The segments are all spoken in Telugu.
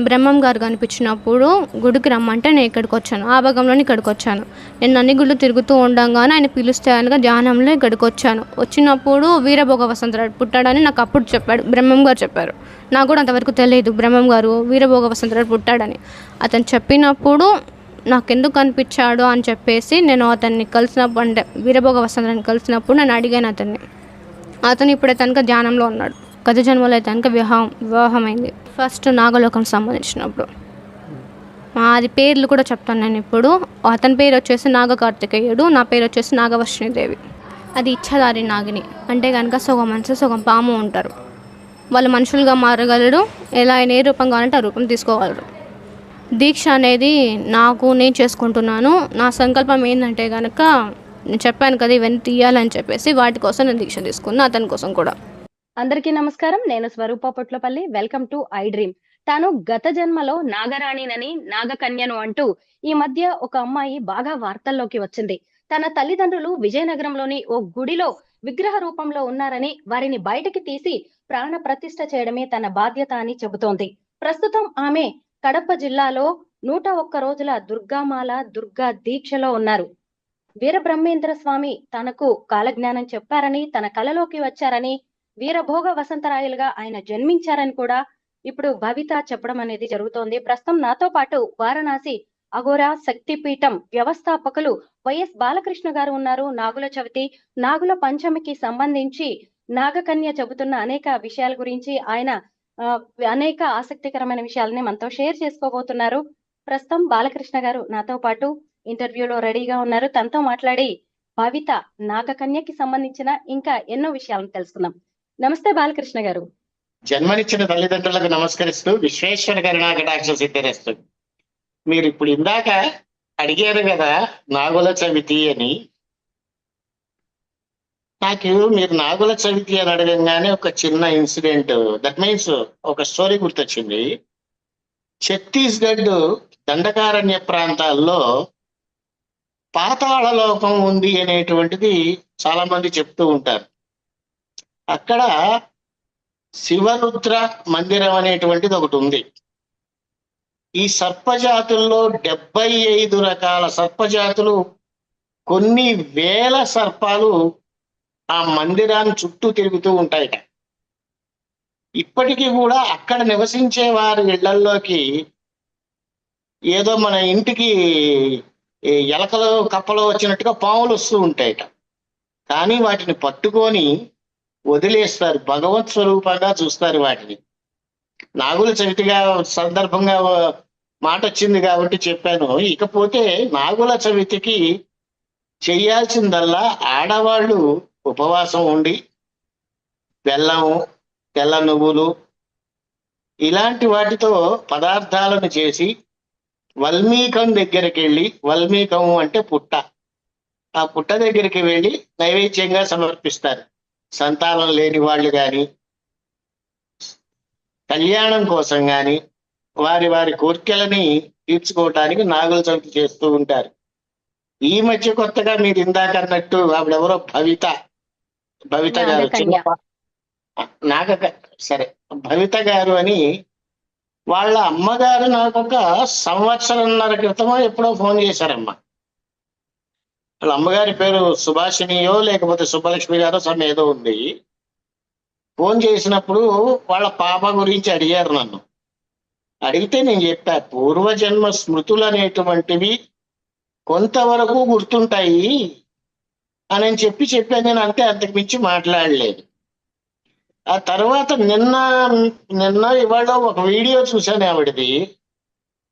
బ్రహ్మం గారు కనిపించినప్పుడు గుడికి రమ్మంటే నేను ఇక్కడికి వచ్చాను. ఆ భాగంలోనే ఇక్కడికి వచ్చాను. నేను అన్ని గుళ్ళు తిరుగుతూ ఉండగానే ఆయన పిలుస్తే అనగా ధ్యానంలో ఇక్కడికి వచ్చాను. వచ్చినప్పుడు వీరభోగ వసంతరాడు పుట్టాడని నాకు అప్పుడు చెప్పాడు, బ్రహ్మం గారు చెప్పారు. నాకు కూడా అంతవరకు తెలియదు బ్రహ్మం గారు వీరభోగ వసంతరాడు పుట్టాడని. అతను చెప్పినప్పుడు నాకెందుకు కనిపించాడు అని చెప్పేసి నేను అతన్ని కలిసినప్పుడు, అంటే వీరభోగ వసంతరాన్ని కలిసినప్పుడు నేను అడిగాను అతన్ని. అతను ఇప్పుడే తనక ధ్యానంలో ఉన్నాడు. గత జన్మలో అయితే తనక వివాహమైంది. ఫస్ట్ నాగలోకం సంబంధించినప్పుడు అది పేర్లు కూడా చెప్తాను నేను ఇప్పుడు. అతని పేరు వచ్చేసి నాగ కార్తికేయుడు, నా పేరు వచ్చేసి నాగవర్షిణీదేవి. అది ఇచ్ఛాధారి నాగిని అంటే కనుక సగం మనిషి సగం పాము ఉంటారు. వాళ్ళు మనుషులుగా మారగలరు, ఎలా అయినా ఏ రూపం కావాలంటే ఆ రూపం తీసుకోగలరు. దీక్ష అనేది నేను చేసుకుంటున్నాను. నా సంకల్పం ఏంటంటే కనుక నేను చెప్పాను కదా ఇవన్నీ తీయాలని చెప్పేసి, వాటి కోసం నేను దీక్ష తీసుకున్నాను, అతని కోసం కూడా. అందరికీ నమస్కారం. నేను Swaroopa Potlapalli. Welcome to iDream. తాను గత జన్మలో నాగరాణినని, నాగకన్యను అంటూ ఈ మధ్య ఒక అమ్మాయి బాగా వార్తల్లోకి వచ్చింది. తన తల్లిదండ్రులు విజయనగరంలోని ఓ గుడిలో విగ్రహ రూపంలో ఉన్నారని, వారిని బయటికి తీసి ప్రాణ ప్రతిష్ఠ చేయడమే తన బాధ్యత అని చెబుతోంది. ప్రస్తుతం ఆమె కడప జిల్లాలో 101 రోజుల దుర్గామాల దుర్గా దీక్షలో ఉన్నారు. వీరబ్రహ్మేంద్ర స్వామి తనకు కాలజ్ఞానం చెప్పారని, తన కలలోకి వచ్చారని, వీరభోగ వసంతరాయలుగా ఆయన జన్మించారని కూడా ఇప్పుడు భవిత చెప్పడం అనేది జరుగుతోంది. ప్రస్తుతం నాతో పాటు వారణాసి అఘోరా శక్తిపీఠం వ్యవస్థాపకులు వైఎస్ బాలకృష్ణ గారు ఉన్నారు. నాగుల చవితి, నాగుల పంచమికి సంబంధించి నాగకన్య చెబుతున్న అనేక విషయాల గురించి ఆయన అనేక ఆసక్తికరమైన విషయాలని మనతో షేర్ చేసుకోబోతున్నారు. ప్రస్తుతం బాలకృష్ణ గారు నాతో పాటు ఇంటర్వ్యూలో రెడీగా ఉన్నారు. తనతో మాట్లాడి భవిత నాగకన్యకి సంబంధించిన ఇంకా ఎన్నో విషయాలను తెలుసుకుందాం. నమస్తే బాలకృష్ణ గారు. జన్మనిచ్చిన తల్లిదండ్రులకు నమస్కరిస్తూ విశ్వేశ్వర కరుణాకటాక్ష సిద్ధిరస్తు. మీరు ఇప్పుడు ఇందాక అడిగారు కదా నాగుల చవితి అని. నాకు మీరు నాగుల చవితి అని అడగంగానే ఒక చిన్న ఇన్సిడెంట్, దట్ మీన్స్ ఒక స్టోరీ గుర్తొచ్చింది. ఛత్తీస్గఢ్ దండకారణ్య ప్రాంతాల్లో పాతాళ లోకం ఉంది అనేటువంటిది చాలా మంది చెప్తూ ఉంటారు. అక్కడ శివరుద్ర మందిరం అనేటువంటిది ఒకటి ఉంది. ఈ సర్పజాతుల్లో 75 రకాల సర్పజాతులు, కొన్ని వేల సర్పాలు ఆ మందిరాన్ని చుట్టూ తిరుగుతూ ఉంటాయట. ఇప్పటికీ కూడా అక్కడ నివసించే వారి ఇళ్లల్లోకి ఏదో మన ఇంటికి ఎలకలు కప్పలు వచ్చినట్టుగా పాములు వస్తూ ఉంటాయట. కానీ వాటిని పట్టుకొని వదిలేస్తారు, భగవత్ స్వరూపంగా చూస్తారు వాటిని. నాగుల చవితిగా సందర్భంగా మాట వచ్చింది కాబట్టి చెప్పాను. ఇకపోతే నాగుల చవితికి చెయ్యాల్సిందల్లా ఆడవాళ్ళు ఉపవాసం ఉండి బెల్లము, తెల్ల నువ్వులు ఇలాంటి వాటితో పదార్థాలను చేసి వల్మీకం దగ్గరికి వెళ్ళి, వల్మీకం అంటే పుట్ట, ఆ పుట్ట దగ్గరికి వెళ్ళి నైవేద్యంగా సమర్పిస్తారు. సంతానం లేని వాళ్ళు కానీ, కళ్యాణం కోసం కానీ, వారి వారి కోరికలని తీర్చుకోవటానికి నాగుల చవితి చేస్తూ ఉంటారు. ఈ మధ్య కొత్తగా మీరు ఇందాక అన్నట్టు ఆవిడెవరో భవిత గారు, నాగ సరే భవిత గారు అని, వాళ్ళ అమ్మగారు నాకు ఒక 1.5 సంవత్సరాల క్రితమో ఎప్పుడో ఫోన్ చేశారమ్మా. వాళ్ళ అమ్మగారి పేరు సుభాషిణియో లేకపోతే సుబ్బలక్ష్మి గారో సమ్ ఏదో ఉంది. ఫోన్ చేసినప్పుడు వాళ్ళ పాప గురించి అడిగారు నన్ను. అడిగితే నేను చెప్పా, పూర్వజన్మ స్మృతులు అనేటువంటివి కొంతవరకు గుర్తుంటాయి అని చెప్పాను నేను. అంతే, అంతకు మించి మాట్లాడలేదు. ఆ తర్వాత నిన్న ఇవాళ ఒక వీడియో చూశాను ఆవిడది.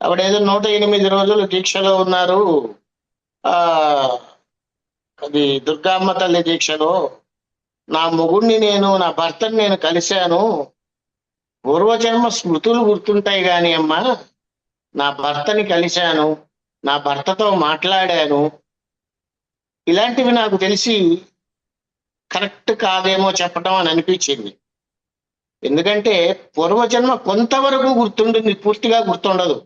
ఆవిడేదో 108 రోజులు దీక్షలో ఉన్నారు, అది దుర్గామ్మ తల్లి దీక్షలో. నా మొగుడిని నా భర్తని నేను కలిశాను, పూర్వజన్మ స్మృతులు గుర్తుంటాయి కానీ అమ్మా, నా భర్తని కలిశాను, నా భర్తతో మాట్లాడాను, ఇలాంటివి నాకు తెలిసి కరెక్ట్ కాదేమో చెప్పడం అని అనిపించింది. ఎందుకంటే పూర్వజన్మ కొంతవరకు గుర్తుంటుంది, పూర్తిగా గుర్తుండదు.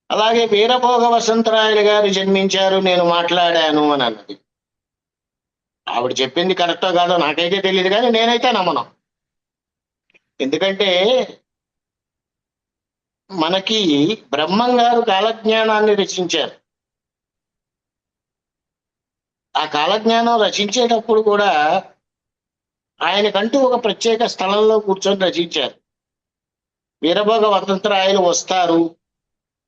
అలాగే వీరభోగ వసంతరాయలు గారు జన్మించారు, నేను మాట్లాడాను అని అన్నది. ఆవిడ చెప్పింది కరెక్టో కాదో నాకైతే తెలియదు, కానీ నేనైతే నమ్మను. ఎందుకంటే మనకి బ్రహ్మం గారు కాలజ్ఞానాన్ని రచించారు. ఆ కాలజ్ఞానం రచించేటప్పుడు కూడా ఆయనకంటూ ఒక ప్రత్యేక స్థలంలో కూర్చొని రచించారు. వీరభోగ వతంతరాయలు వస్తారు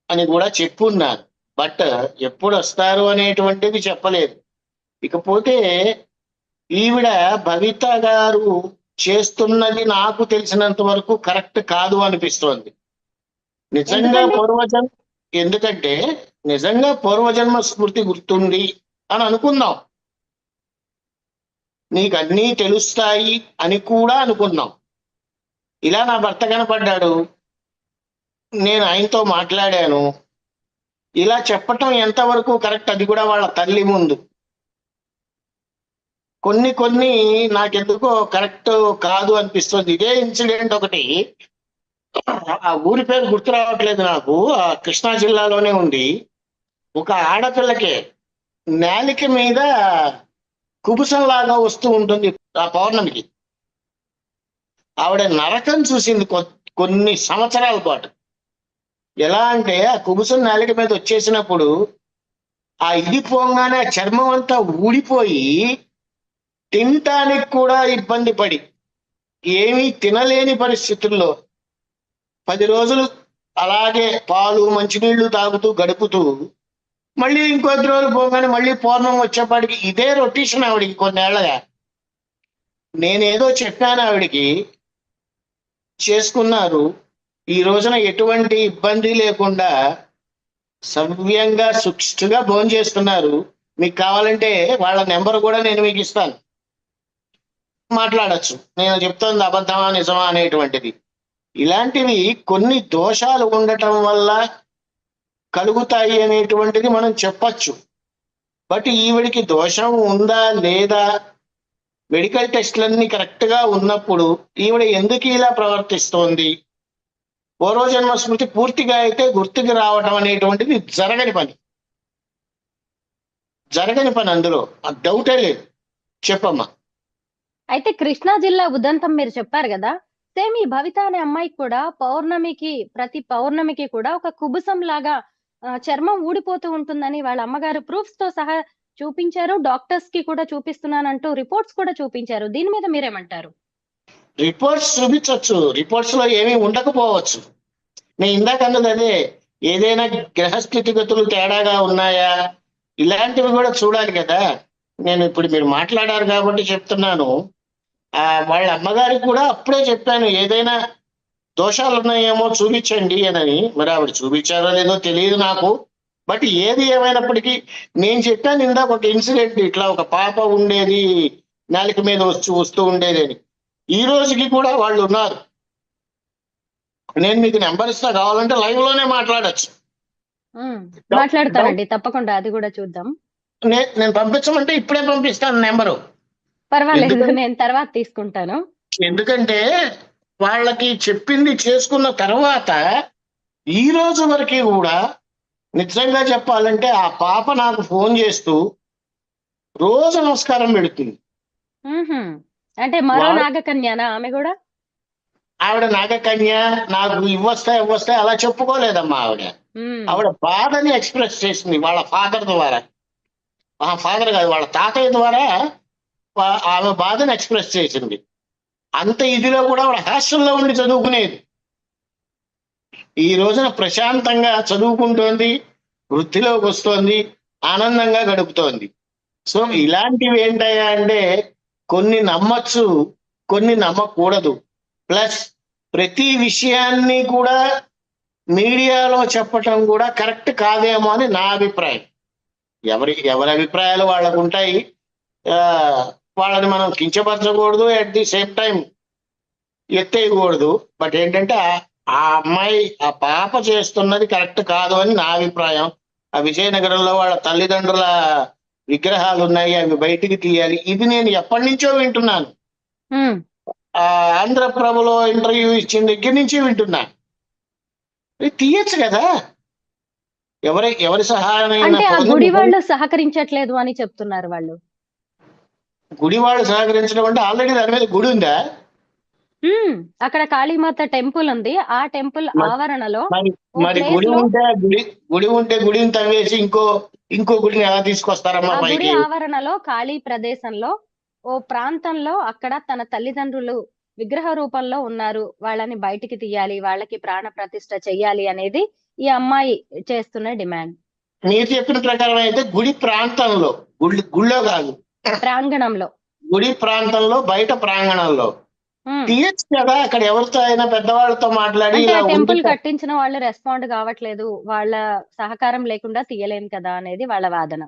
అని కూడా చెప్పున్నారు, బట్ ఎప్పుడు వస్తారు అనేటువంటిది చెప్పలేదు. ఇకపోతే ఈవిడ భవిత గారు చేస్తున్నది నాకు తెలిసినంత వరకు కరెక్ట్ కాదు అనిపిస్తోంది. నిజంగా ఎందుకండి? ఎందుకంటే నిజంగా పూర్వజన్మ స్మృతి గుర్తుంది అని అనుకుందాం, నీకు అన్నీ తెలుస్తాయి అని కూడా అనుకుందాం. ఇలా నా భర్త కనపడ్డాడు, నేను ఆయనతో మాట్లాడాను, ఇలా చెప్పటం ఎంతవరకు కరెక్ట్? అది కూడా వాళ్ళ తల్లి ముందు. కొన్ని నాకెందుకో కరెక్ట్ కాదు అనిపిస్తుంది. ఇదే ఇన్సిడెంట్ ఒకటి, ఆ ఊరి పేరు గుర్తు రావట్లేదు నాకు, ఆ కృష్ణా జిల్లాలోనే ఉంది. ఒక ఆడపిల్లకే నేలిక మీద కుబుసంలాగా వస్తూ ఉంటుంది ఆ పౌర్ణమికి. ఆవిడ నరకం చూసింది కొన్ని సంవత్సరాల పాటు. ఎలా అంటే ఆ కుబుసం నేలిక మీద వచ్చేసినప్పుడు ఆ ఇది పోగానే ఆ చర్మం అంతా ఊడిపోయి తినటానికి కూడా ఇబ్బంది పడి ఏమీ తినలేని పరిస్థితుల్లో 10 రోజులు అలాగే పాలు మంచినీళ్లు తాగుతూ గడుపుతూ మళ్ళీ ఇంకొద్ది రోజులు పోగానే మళ్ళీ పూర్ణం వచ్చేపాటికి ఇదే రొటేషన్ ఆవిడికి కొన్నేళ్లగా. నేనేదో చెప్పాను ఆవిడికి, చేసుకున్నారు. ఈ రోజున ఎటువంటి ఇబ్బంది లేకుండా సవ్యంగా సుష్టుగా భోంచేస్తున్నారు. మీకు కావాలంటే వాళ్ళ నెంబర్ కూడా నేను మీకు ఇస్తాను, మాట్లాడచ్చు. నేను చెప్తుంది అబద్ధమా నిజమా అనేటువంటిది. ఇలాంటివి కొన్ని దోషాలు ఉండటం వల్ల కలుగుతాయి అనేటువంటిది మనం చెప్పచ్చు. బట్ ఈవిడికి దోషం ఉందా లేదా, మెడికల్ టెస్ట్లన్నీ కరెక్ట్ గా ఉన్నప్పుడు ఈవిడ ఎందుకు ఇలా ప్రవర్తిస్తోంది? పూర్వజన్మ స్మృతి పూర్తిగా అయితే గుర్తుకు రావటం అనేటువంటిది జరగని పని. అందులో ఆ డౌటే లేదు. చెప్పమ్మా. అయితే కృష్ణా జిల్లా ఉదంతం మీరు చెప్పారు కదా, సేమ్ ఈ భవిత అనే అమ్మాయికి కూడా ప్రతి పౌర్ణమికి కూడా ఒక కుబుసం లాగా చర్మం ఊడిపోతూ ఉంటుందని వాళ్ళ అమ్మగారు ప్రూఫ్స్ తో సహా చూపించారు. డాక్టర్స్ కి కూడా చూపిస్తున్నానంటూ రిపోర్ట్స్ కూడా చూపించారు. దీని మీద మీరేమంటారు? రిపోర్ట్స్ చూపించవచ్చు, రిపోర్ట్స్ లో ఏమీ ఉండకపోవచ్చు. నేను ఇందాక అన్నది అదే, ఏదైనా గ్రహస్థితిగతులు తేడాగా ఉన్నాయా ఇలాంటివి కూడా చూడాలి కదా. నేను ఇప్పుడు మీరు మాట్లాడారు కాబట్టి చెప్తున్నాను. వాళ్ళ అమ్మగారికి కూడా అప్పుడే చెప్పాను, ఏదైనా దోషాలు ఉన్నాయేమో చూపించండి అని. మరి ఆవిడ చూపించారో లేదో తెలియదు నాకు. బట్ ఏది ఏమైనప్పటికీ నేను చెప్పాను ఇందాక ఒక ఇన్సిడెంట్, ఇట్లా ఒక పాప ఉండేది, నాలుక మీద వస్తూ ఉండేది అని. ఈ రోజుకి కూడా వాళ్ళు ఉన్నారు. నేను మీకు నెంబర్ ఇస్తా, కావాలంటే లైవ్ లోనే మాట్లాడచ్చు. మాట్లాడతానండి, తప్పకుండా అది కూడా చూద్దాం. నేను పంపించమంటే ఇప్పుడే పంపిస్తాను నెంబరు. పర్వాలేదు, నేను తర్వాత తీసుకుంటాను. ఎందుకంటే వాళ్ళకి చెప్పింది చేసుకున్న తర్వాత ఈ రోజు వరకు కూడా నిజంగా చెప్పాలంటే ఆ పాప నాకు ఫోన్ చేస్తూ రోజు నమస్కారం పెడుతుంది. అంటే మరో నాగకన్యానా ఆమె కూడా? ఆవిడ నాగకన్య, నాకు ఇవ్వస్తాయి అలా చెప్పుకోలేదమ్మా. ఆవిడ బాధని ఎక్స్ప్రెస్ చేసింది వాళ్ళ ఫాదర్ ద్వారా. ఫాదర్ కాదు, వాళ్ళ తాతయ్య ద్వారా ఆమె బాధను ఎక్స్ప్రెస్ చేసింది. అంత ఇదిలో కూడా ఆవిడ హాస్టల్లో ఉండి చదువుకునేది. ఈ రోజున ప్రశాంతంగా చదువుకుంటోంది, వృత్తిలోకి వస్తోంది, ఆనందంగా గడుపుతోంది. సో ఇలాంటివి ఏంటయ్యా అంటే కొన్ని నమ్మచ్చు, కొన్ని నమ్మకూడదు. ప్లస్ ప్రతి విషయాన్ని కూడా మీడియాలో చెప్పటం కూడా కరెక్ట్ కాదేమో అని నా అభిప్రాయం. ఎవరి అభిప్రాయాలు వాళ్ళకు ఉంటాయి. వాళ్ళని మనం కించపరచకూడదు, అట్ ది సేమ్ టైం ఎత్తేయకూడదు. బట్ ఏంటంటే ఆ అమ్మాయి, ఆ పాప చేస్తున్నది కరెక్ట్ కాదు అని నా అభిప్రాయం. ఆ విజయనగరంలో వాళ్ళ తల్లిదండ్రుల విగ్రహాలు ఉన్నాయి, అవి బయటికి తీయాలి. ఇది నేను ఎప్పటి నుంచో వింటున్నాను. ఆంధ్రప్రభలో ఇంటర్వ్యూ ఇచ్చిన దగ్గర నుంచి వింటున్నా. తీయచ్చు కదా, ఎవరి సహాయం అంటే ఆ గుడి వాళ్ళు సహకరించట్లేదు అని చెప్తున్నారు వాళ్ళు. గుడి వాళ్ళు సహకరించడం అంటే ఆల్రెడీ దాని మీద గుడి ఉందా? ఉమ్, అక్కడ కాళీమాత టెంపుల్ ఉంది. ఆ టెంపుల్ మరి ఆవరణలో మరి ఓ మరి ప్లేస్ గుడి లో, ఉంటే గుడి ఉంటే గుడిని తవ్వేసి ఇంకో గుడిని ఎలా తీసుకొస్తారమ్మా ఆ గుడి పైకి? ఆవరణలో ఖాళీ ప్రదేశంలో ఓ ప్రాంతంలో అక్కడ తన తల్లిదండ్రులు విగ్రహ రూపంలో ఉన్నారు, వాళ్ళని బయటికి తీయాలి, వాళ్ళకి ప్రాణ ప్రతిష్ఠ చెయ్యాలి అనేది ఈ అమ్మాయి చేస్తున్న డిమాండ్. మీరు చెప్పిన ప్రకారం అయితే గుడి ప్రాంతంలో, గుళ్ళో కాదు, ప్రాంగణంలో. గుడి ప్రాంతంలో బయట ప్రాంగణంలో ఉమ్. తీయచ్చు కదా. అక్కడ ఎవరితో అయినా పెద్దవాళ్ళతో మాట్లాడి అంటే ఆ ఇలా ఉంది టెంపుల్ కట్టించిన వాళ్ళు రెస్పాండ్ కావట్లేదు, వాళ్ళ సహకారం లేకుండా తీయలేం కదా అనేది వాళ్ళ వాదన.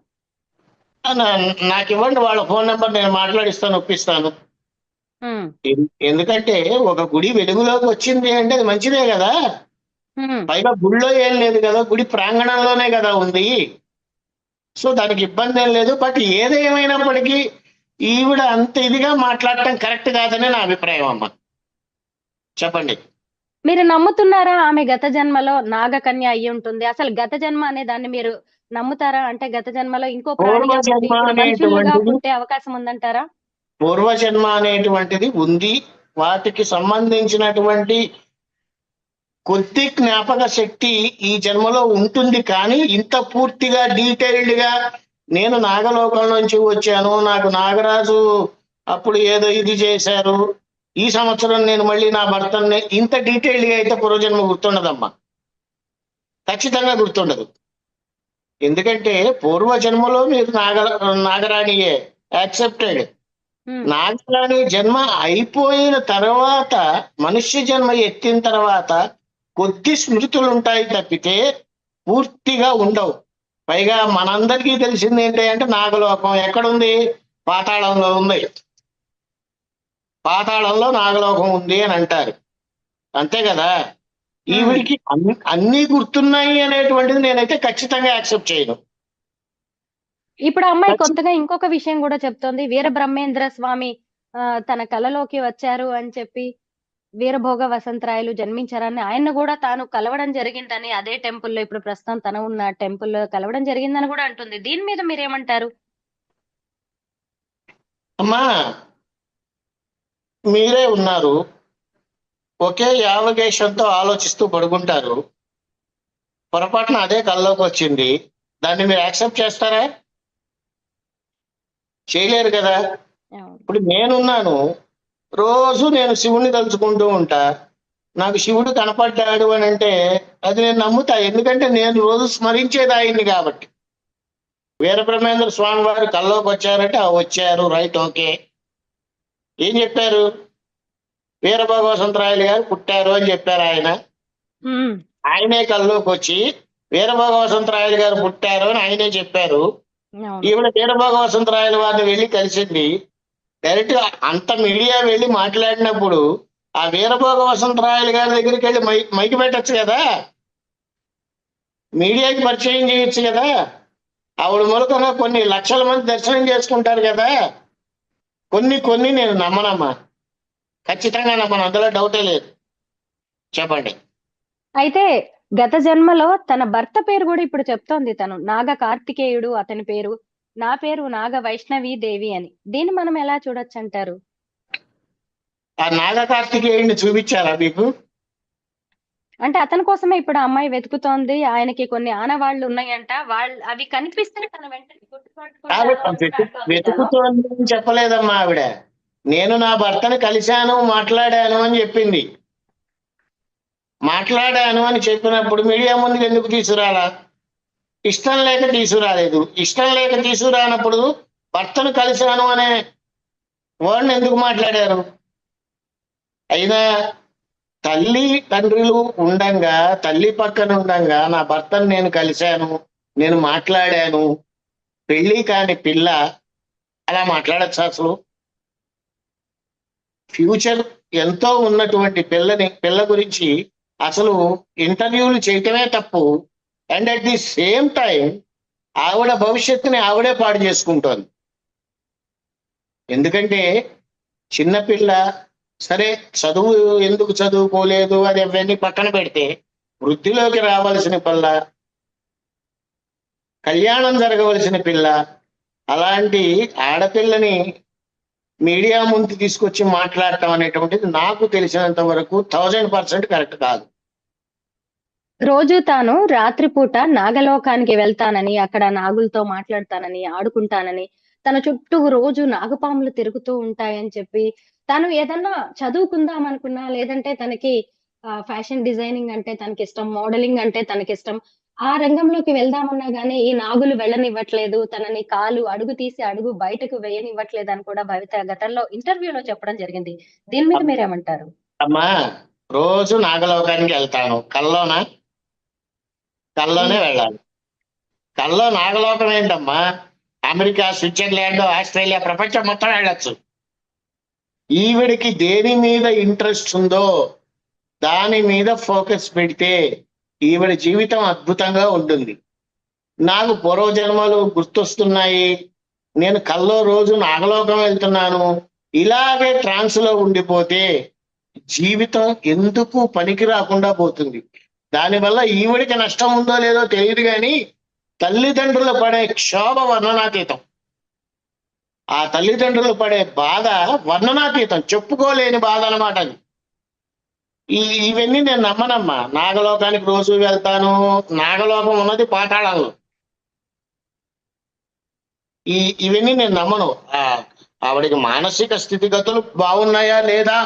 నాకు ఇవ్వండి వాళ్ళ ఫోన్ నెంబర్, నేను మాట్లాడిస్తాను, ఒప్పిస్తాను. ఉమ్. ఎందుకంటే ఒక గుడి వెలుగులోకి వచ్చింది అంటే అది మంచిదే కదా. ఉమ్. పైగా గుడిలో ఏం లేదు కదా, గుడి ప్రాంగణంలోనే కదా ఉంది. సో దానికి ఇబ్బంది ఏం లేదు. బట్ ఏదేమైనప్పటికీ ఈవిడ అంత ఇదిగా మాట్లాడటం కరెక్ట్ కాదని నా అభిప్రాయం అమ్మ. చెప్పండి. మీరు నమ్ముతున్నారా ఆమె గత జన్మలో నాగకన్య అయి ఉంటుంది? అసలు గత జన్మ అనే దాన్ని మీరు నమ్ముతారా? అంటే గత జన్మలో ఇంకో ప్రాణిగా పుట్టి పూర్వజన్మ ఇప్పుడు మనుషులుగా అనేటువంటిది పుట్టే అవకాశం ఉందంటారా? పూర్వజన్మ అనేటువంటిది ఉంది. వాటికి సంబంధించినటువంటి కొద్ది జ్ఞాపక శక్తి ఈ జన్మలో ఉంటుంది. కానీ ఇంత పూర్తిగా డీటెయిల్డ్ గా నేను నాగలోకం నుంచి వచ్చాను, నాకు నాగరాజు అప్పుడు ఏదో ఇది చేశారు, ఈ సంవత్సరం నేను మళ్ళీ నా భర్తని, ఇంత డీటెయిల్డ్ గా అయితే పూర్వజన్మ గుర్తుండదమ్మా. ఖచ్చితంగా గుర్తుండదు. ఎందుకంటే పూర్వజన్మలో మీరు నాగరాణియే, యాక్సెప్టెడ్. ఉమ్. నాగరాణి జన్మ అయిపోయిన తర్వాత, మనుష్య జన్మ ఎత్తిన తర్వాత కొద్ది స్మృతులు ఉంటాయి తప్పితే పూర్తిగా ఉండవు. పైగా మనందరికీ తెలిసింది ఏంటి అంటే నాగలోకం ఎక్కడుంది? పాతాళంలో ఉంది. పాతాళంలో నాగలోకం ఉంది అని అంటారు, అంతే కదా. ఈవిడికి అన్ని గుర్తున్నాయి అనేటువంటిది నేనైతే ఖచ్చితంగా యాక్సెప్ట్ చేయను. ఇప్పుడు ఆ అమ్మాయి కొత్తగా ఇంకొక విషయం కూడా చెప్తోంది. వీరబ్రహ్మేంద్ర స్వామి తన కలలోకి వచ్చారు అని చెప్పి, వీరభోగ వసంతరాయలు జన్మించారని, ఆయన్ని కూడా తాను కలవడం జరిగిందని, అదే టెంపుల్లో ఇప్పుడు ప్రస్తుతం తన ఉన్న టెంపుల్లో కలవడం జరిగిందని కూడా అంటుంది. దీని మీద మీరేమంటారు? అమ్మా, మీరే ఉన్నారు, ఒకే యావగేషంతో ఆలోచిస్తూ పడుకుంటారు, పొరపాటున అదే కల్లోకి వచ్చింది, దాన్ని మీరు యాక్సెప్ట్ చేస్తారా? చేయలేరు కదా. ఇప్పుడు నేనున్నాను, రోజు నేను శివుణ్ణి తలుచుకుంటూ ఉంటా, నాకు శివుడు కనపడ్డాడు అని అంటే అది నేను నమ్ముతా. ఎందుకంటే నేను రోజు స్మరించేది ఆయన్ని కాబట్టి. వీరబ్రహ్మేంద్ర స్వామి వారు కల్లోకి వచ్చారంటే వచ్చారు, రైట్, ఓకే. ఏం చెప్పారు? వీరభోగ వసంతరాయలు గారు పుట్టారు అని చెప్పారు ఆయన. ఆయనే కల్లోకి వచ్చి వీరభోగ వసంతరాయలు గారు పుట్టారు అని ఆయనే చెప్పారు. ఈవిడ వీరభోగ వసంతరాయల వారిని వెళ్ళి కలిసింది. డైరెక్ట్ గా అంత మీడియా వెళ్ళి మాట్లాడినప్పుడు ఆ వీరభోగ వసంతరాయలు గారి దగ్గరికి వెళ్ళి మైకి పెట్టచ్చు కదా, మీడియాకి పరిచయం చేయొచ్చు కదా. ఆవిడ మూలకంగా కొన్ని లక్షల మంది దర్శనం చేసుకుంటారు కదా. కొన్ని నేను నమ్మనమ్మా, ఖచ్చితంగా నమ్మను, అందులో డౌటే లేదు. చెప్పండి. అయితే గత జన్మలో తన భర్త పేరు కూడా ఇప్పుడు చెప్తోంది తను, నాగ కార్తికేయుడు అతని పేరు, నా పేరు నాగ వైష్ణవి దేవి అని. దీన్ని మనం ఎలా చూడొచ్చు అంటారు? ఆ నాగ కార్తికేయుడిని చూపించారా మీకు? అంటే అతని కోసమే ఇప్పుడు ఆ అమ్మాయి వెతుకుతోంది. ఆయనకి కొన్ని ఆనవాళ్లు ఉన్నాయంట, వాళ్ళు అవి కనిపిస్తే తన వెంటనే గుర్తుపట్టుకుంటారు అన్నట్టు అంటోంది తను. వెతుకుతోంది చెప్పలేదమ్మా ఆవిడ. నేను నా భర్తను కలిశాను, మాట్లాడాను అని చెప్పింది. మాట్లాడాను అని చెప్పినప్పుడు మీడియా ముందుకు ఎందుకు తీసుకురాలా? ఇష్టం లేక తీసుకురాలేదు. ఇష్టం లేక తీసుకురానప్పుడు భర్తను కలిశాను అనే వర్డ్ని ఎందుకు మాట్లాడారు? అయినా తల్లి తండ్రులు ఉండంగా, తల్లి పక్కన ఉండంగా నా భర్తను నేను కలిశాను, నేను మాట్లాడాను, పెళ్లి కాని పిల్ల అలా మాట్లాడచ్చు? అసలు ఫ్యూచర్ ఎంతో ఉన్నటువంటి పిల్ల గురించి అసలు ఇంటర్వ్యూలు చేయటమే తప్పు. And at the same time ఆవిడ భవిష్యత్తుని ఆవిడే పాడు చేసుకుంటోంది. ఎందుకంటే చిన్నపిల్ల, సరే చదువు ఎందుకు చదువుకోలేదు అది అవన్నీ పక్కన పెడితే, వృద్ధిలోకి రావాల్సిన పిల్ల, కళ్యాణం జరగవలసిన పిల్ల, అలాంటి ఆడపిల్లని మీడియా ముందు తీసుకొచ్చి మాట్లాడటం అనేటువంటిది నాకు తెలిసినంత వరకు 1000% కరెక్ట్ కాదు. రోజు తాను రాత్రిపూట నాగలోకానికి వెళ్తానని, అక్కడ నాగులతో మాట్లాడతానని, ఆడుకుంటానని, తన చుట్టూ రోజు నాగపాములు తిరుగుతూ ఉంటాయని చెప్పి, తను ఏదన్నా చదువుకుందాం అనుకున్నా, లేదంటే తనకి ఫ్యాషన్ డిజైనింగ్ అంటే తనకిష్టం, మోడలింగ్ అంటే తనకిష్టం. ఆ రంగంలోకి వెళ్దామన్నా గాని, ఈ నాగులు వెళ్ళనివ్వట్లేదు. తనని అడుగు తీసి అడుగు బయటకు వేయనివ్వట్లేదని కూడా భవిత గతంలో ఇంటర్వ్యూలో చెప్పడం జరిగింది. దీని మీద మీరేమంటారు? అమ్మా, రోజు నాగలోకానికి వెళ్తాను. కల్లోనే హ్మ్. వెళ్ళాలి. కల్లో నాగలోకం ఏంటమ్మా? అమెరికా, స్విట్జర్లాండ్, ఆస్ట్రేలియా, ప్రపంచం మొత్తం వెళ్ళొచ్చు. ఈవిడికి దేని మీద ఇంట్రెస్ట్ ఉందో దాని మీద ఫోకస్ పెడితే ఈవిడ జీవితం అద్భుతంగా ఉంటుంది. నాకు పూర్వజన్మలు గుర్తొస్తున్నాయి. నేను కల్లో రోజు నాగలోకం వెళ్తున్నాను. ఇలాగే ట్రాన్స్ లో ఉండిపోతే జీవితం ఎందుకు పనికి రాకుండా పోతుంది. దానివల్ల ఈవిడికి నష్టం ఉందో లేదో తెలియదు కానీ తల్లిదండ్రులు పడే క్షోభ వర్ణనాతీతం. ఆ తల్లిదండ్రులు పడే బాధ వర్ణనాతీతం, చెప్పుకోలేని బాధ అన్నమాట అది. ఇవన్నీ నేను నమ్మనమ్మా. నాగలోకానికి రోజు వెళ్తాను. నాగలోకం ఉన్నది పాతాళంలో. ఇవన్నీ నేను నమ్మను. ఆవిడికి మానసిక స్థితిగతులు బాగున్నాయా లేదా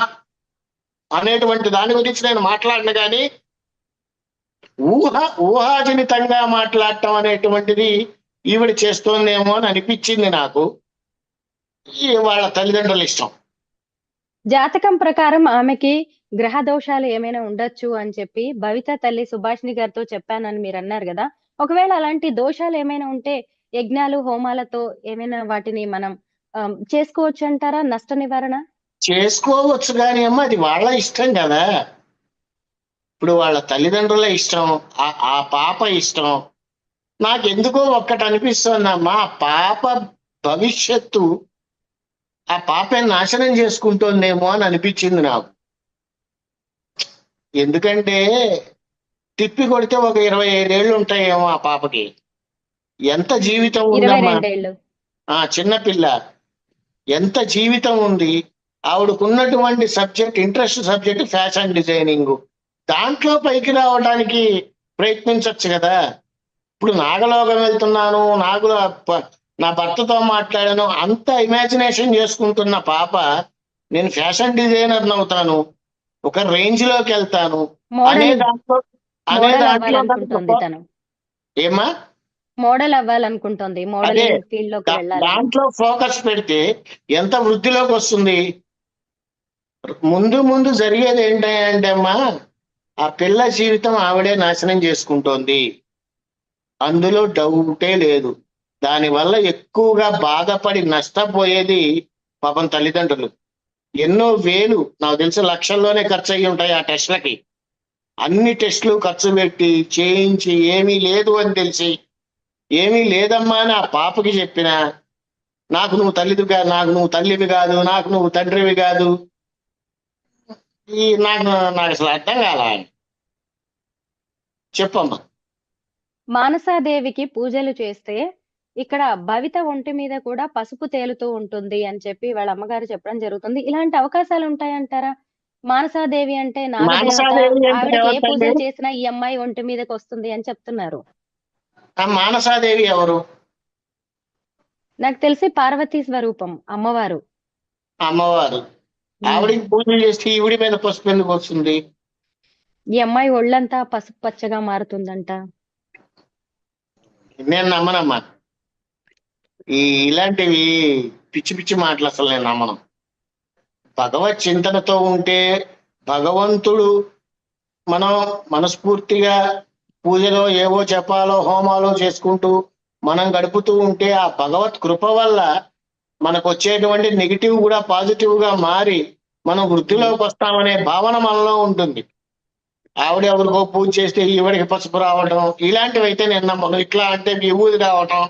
అనేటువంటి దాని గురించి నేను మాట్లాడను కానీ ఊహాజనితంగా మాట్లాడటం అనేటువంటిది ఈవిడ చేస్తోందేమో అని అనిపించింది నాకు. వాళ్ళ తల్లిదండ్రుల ఇష్టం. జాతకం ప్రకారం ఆమెకి గ్రహ దోషాలు ఏమైనా ఉండొచ్చు అని చెప్పి భవిత తల్లి సుభాషిణి గారితో చెప్పానని మీరన్నారు గదా! ఒకవేళ అలాంటి దోషాలు ఏమైనా ఉంటే యజ్ఞాలు, హోమాలతో ఏమైనా వాటిని మనం చేసుకోవచ్చంటారా? నష్ట నివారణ? చేసుకోవచ్చు కానీ అమ్మ, అది వాళ్ళ ఇష్టం కదా. ఇప్పుడు వాళ్ళ తల్లిదండ్రుల ఇష్టం, ఆ పాప ఇష్టం. నాకెందుకో ఒక్కటి అనిపిస్తోందమ్మా, ఆ పాప భవిష్యత్తు ఆ పాప నాశనం చేసుకుంటోందేమో అని అనిపించింది నాకు. ఎందుకంటే తిప్పి కొడితే ఒక 25 ఏళ్ళు ఉంటాయేమో ఆ పాపకి. ఎంత జీవితం ఉందమ్మా. 22 ఏళ్ళు. చిన్నపిల్ల, ఎంత జీవితం ఉంది. ఆవిడకున్నటువంటి ఇంట్రెస్ట్ సబ్జెక్ట్ ఫ్యాషన్ డిజైనింగ్. దాంట్లో పైకి రావడానికి ప్రయత్నించవచ్చు కదా. ఇప్పుడు నాగలోకం వెళ్తున్నాను, నా భర్తతో మాట్లాడాను, అంత ఇమాజినేషన్ చేసుకుంటున్న పాప నేను ఫ్యాషన్ డిజైనర్ అవుతాను, ఒక రేంజ్ లోకి వెళ్తాను అనే దాంట్లో అవ్వాలనుకుంటోంది తను. ఏమా మోడల్ అవ్వాలనుకుంటోంది. అదే మోడలింగ్ ఫీల్డ్ లోకి వెళ్ళాలని. దాంట్లో ఫోకస్ పెడితే ఎంత వృద్ధిలోకి వస్తుంది. ముందు ముందు జరిగేది ఏంటంటే అమ్మా, ఆ పిల్ల జీవితం ఆవిడే నాశనం చేసుకుంటోంది. అందులో డౌటే లేదు. దానివల్ల ఎక్కువగా బాధపడి నష్టపోయేది పాపం తల్లిదండ్రులు. ఎన్నో వేలు, నాకు తెలిసి లక్షల్లోనే ఖర్చు అయ్యి ఉంటాయి ఆ టెస్ట్లకి. అన్ని టెస్టులు ఖర్చు పెట్టి చేయించి ఏమీ లేదు అని తెలిసి, ఏమీ లేదమ్మా అని ఆ పాపకి చెప్పినా, నాకు నువ్వు తల్లివి కాదు, నాకు నువ్వు తండ్రివి కాదు. నాకు అసలు అర్థం కాల. చెప్పమ్మా. మానసాదేవికి పూజలు చేస్తే ఇక్కడ భవిత ఒంటి మీద కూడా పసుపు తేలుతూ ఉంటుంది అని చెప్పి వాళ్ళ అమ్మగారు చెప్పడం జరుగుతుంది. ఇలాంటి అవకాశాలు ఉంటాయంటారా? మానసాదేవి అంటే నాగదేవత. మానసాదేవి అంటే ఆవిడకి ఏ ఎవరు తల్లి? పూజలు చేసినా ఈ అమ్మాయి ఒంటి మీదకి వస్తుంది అని చెప్తున్నారు. ఆ మానసాదేవి ఎవరు? నాకు తెలిసి పార్వతీ స్వరూపం అమ్మవారు. అమ్మవారు. ఆవిడికి పూజలు చేస్తే ఈవిడి మీద పసుపు ఎందుకు వస్తుంది? ఈ అమ్మాయి ఒళ్ళంతా పసుపు పచ్చగా మారుతుందంట. నేను నమ్మనమ్మా. ఇలాంటివి పిచ్చి పిచ్చి మాటలు అసలు నేను నమ్మను. భగవత్ చింతనతో ఉంటే భగవంతుడు, మనం మనస్ఫూర్తిగా పూజలో ఏవో జపాలో హోమాలో చేసుకుంటూ మనం గడుపుతూ ఉంటే ఆ భగవత్ కృప వల్ల మనకు వచ్చేటువంటి నెగిటివ్ కూడా పాజిటివ్ గా మారి మనం వృద్ధిలోకి వస్తామనే భావన మనలో ఉంటుంది. ఆవిడ ఎవరికో పూజ చేస్తే ఈవిడికి పసుపు రావటం, ఇలాంటివి అయితే నేను నమ్మను. ఇట్లా అంటే విభూది రావటం,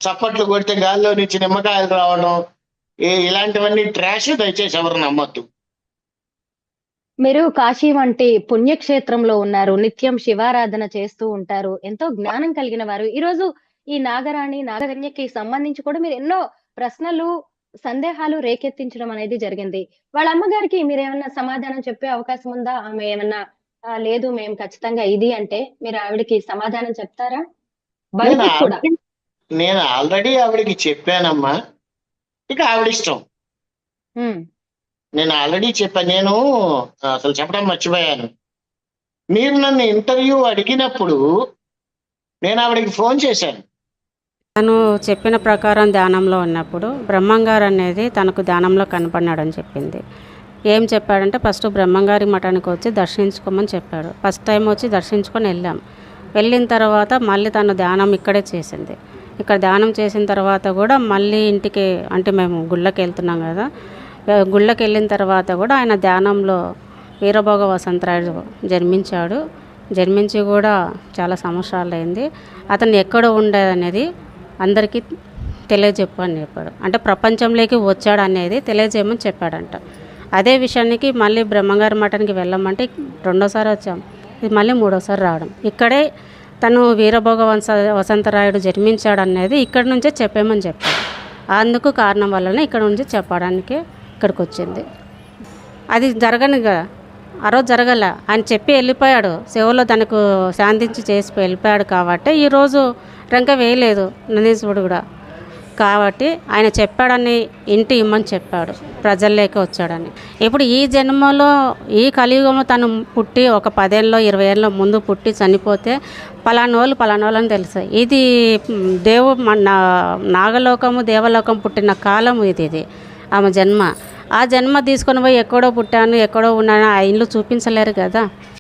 చప్పట్లు కొడితే గాల్లో నుంచి నిమ్మకాయలు రావడం, ఇలాంటివన్నీ ట్రాష్. దయచేసి ఎవరు నమ్మద్దు. మీరు కాశీ వంటి పుణ్యక్షేత్రంలో ఉన్నారు. నిత్యం శివారాధన చేస్తూ ఉంటారు. ఎంతో జ్ఞానం కలిగిన వారు. ఈరోజు ఈ నాగరాణి, నాగకన్యకి సంబంధించి కూడా మీరు ఎన్నో ప్రశ్నలు సందేహాలు రేకెత్తించడం అనేది జరిగింది. వాళ్ళ అమ్మగారికి మీరేమన్నా సమాధానం చెప్పే అవకాశం ఉందా? ఆమె ఏమన్నా లేదు మేము ఖచ్చితంగా ఇది అంటే మీరు ఆవిడకి సమాధానం చెప్తారా? నేను బయటికి కూడా. ఆల్రెడీ నేను ఆల్రెడీ ఆవిడకి చెప్పానమ్మా. ఇక ఆవిడిష్టం. హ్మ్. నేను ఆల్రెడీ చెప్పాను. నేను అసలు చెప్పడం మర్చిపోయాను. మీరు నన్ను ఇంటర్వ్యూ అడిగినప్పుడు నేను ఆవిడకి ఫోన్ చేశాను. తను చెప్పిన ప్రకారం ధ్యానంలో ఉన్నప్పుడు బ్రహ్మంగారు అనేది తనకు ధ్యానంలో కనపడినాడని చెప్పింది. ఏం చెప్పాడంటే ఫస్ట్ బ్రహ్మంగారి మఠానికి వచ్చి దర్శించుకోమని చెప్పాడు. ఫస్ట్ టైం వచ్చి దర్శించుకొని వెళ్ళాం. వెళ్ళిన తర్వాత మళ్ళీ తను ధ్యానం ఇక్కడే చేసింది. ఇక్కడ ధ్యానం చేసిన తర్వాత కూడా మళ్ళీ ఇంటికి అంటే మేము గుళ్ళకి వెళ్తున్నాం కదా, గుళ్ళకి వెళ్ళిన తర్వాత కూడా ఆయన ధ్యానంలో వీరభోగ వసంతరాయుడు జన్మించాడు. జన్మించి కూడా చాలా సంవత్సరాలు అయింది. అతను ఎక్కడ ఉండేదనేది అందరికీ తెలియజెప్పు అని చెప్పాడు. అంటే ప్రపంచంలోకి వచ్చాడు అనేది తెలియజేయమని చెప్పాడంట. అదే విషయానికి మళ్ళీ బ్రహ్మంగారి మఠానికి వెళ్ళమంటే రెండోసారి వచ్చాం, ఇది మళ్ళీ మూడోసారి రావడం. ఇక్కడే తను వీరభోగ వసంతరాయుడు జన్మించాడు అనేది ఇక్కడి నుంచే చెప్పేమని చెప్పాడు. అందుకు కారణం వల్లనే ఇక్కడ నుంచి చెప్పడానికి ఇక్కడికి వచ్చింది. అది జరగని కదా, ఆ రోజు జరగల. ఆయన చెప్పి వెళ్ళిపోయాడు, సేవలో తనకు శాంతించి చేసి వెళ్ళిపోయాడు. కాబట్టి ఈరోజు రంక వేయలేదు నందీశ్వరుడు కూడా. కాబట్టి ఆయన చెప్పాడని ఇంటి ఇమ్మని చెప్పాడు, ప్రజల్లోకి వచ్చాడని. ఇప్పుడు ఈ జన్మలో ఈ కలియుగంలో తను పుట్టి ఒక 10 ఏళ్ళలో 20 ఏళ్ళ ముందు పుట్టి చనిపోతే పలానోళ్ళు అని తెలుసు. ఇది నాగలోకము దేవలోకం పుట్టిన కాలం ఇది ఆమె జన్మ. ఆ జన్మ తీసుకొని పోయి ఎక్కడో పుట్టాను ఎక్కడో ఉన్నాను ఆ ఇల్లు చూపించలేరు కదా.